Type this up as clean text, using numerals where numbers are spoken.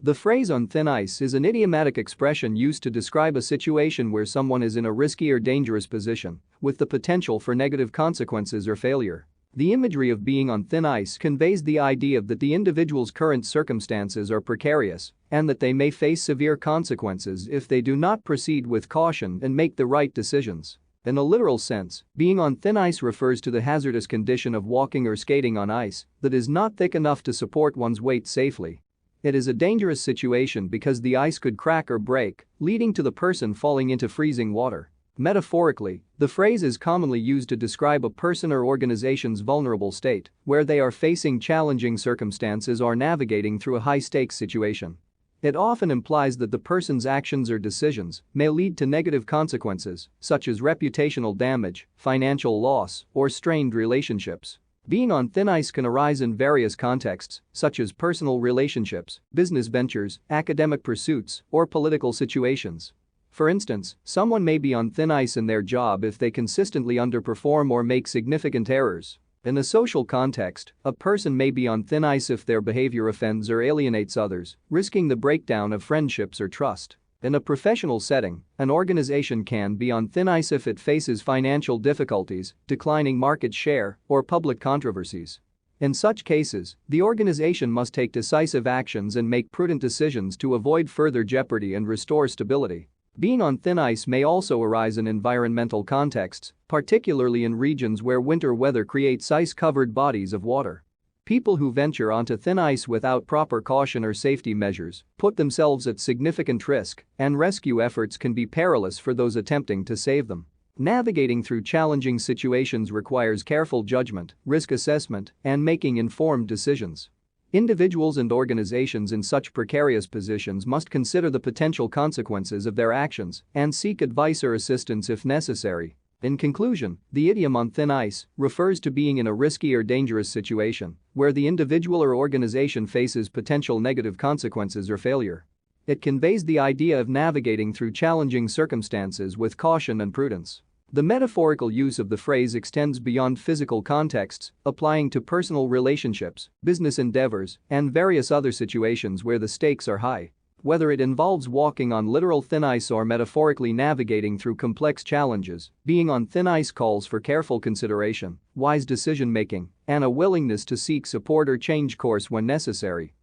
The phrase "on thin ice" is an idiomatic expression used to describe a situation where someone is in a risky or dangerous position, with the potential for negative consequences or failure. The imagery of being on thin ice conveys the idea that the individual's current circumstances are precarious and that they may face severe consequences if they do not proceed with caution and make the right decisions. In a literal sense, being on thin ice refers to the hazardous condition of walking or skating on ice that is not thick enough to support one's weight safely. It is a dangerous situation because the ice could crack or break, leading to the person falling into freezing water. Metaphorically, the phrase is commonly used to describe a person or organization's vulnerable state, where they are facing challenging circumstances or navigating through a high-stakes situation. It often implies that the person's actions or decisions may lead to negative consequences, such as reputational damage, financial loss, or strained relationships. Being on thin ice can arise in various contexts, such as personal relationships, business ventures, academic pursuits, or political situations. For instance, someone may be on thin ice in their job if they consistently underperform or make significant errors. In a social context, a person may be on thin ice if their behavior offends or alienates others, risking the breakdown of friendships or trust. In a professional setting, an organization can be on thin ice if it faces financial difficulties, declining market share, or public controversies. In such cases, the organization must take decisive actions and make prudent decisions to avoid further jeopardy and restore stability. Being on thin ice may also arise in environmental contexts, particularly in regions where winter weather creates ice-covered bodies of water. People who venture onto thin ice without proper caution or safety measures put themselves at significant risk, and rescue efforts can be perilous for those attempting to save them. Navigating through challenging situations requires careful judgment, risk assessment, and making informed decisions. Individuals and organizations in such precarious positions must consider the potential consequences of their actions and seek advice or assistance if necessary. In conclusion, the idiom "on thin ice" refers to being in a risky or dangerous situation where the individual or organization faces potential negative consequences or failure. It conveys the idea of navigating through challenging circumstances with caution and prudence. The metaphorical use of the phrase extends beyond physical contexts, applying to personal relationships, business endeavors, and various other situations where the stakes are high. Whether it involves walking on literal thin ice or metaphorically navigating through complex challenges, being on thin ice calls for careful consideration, wise decision-making, and a willingness to seek support or change course when necessary.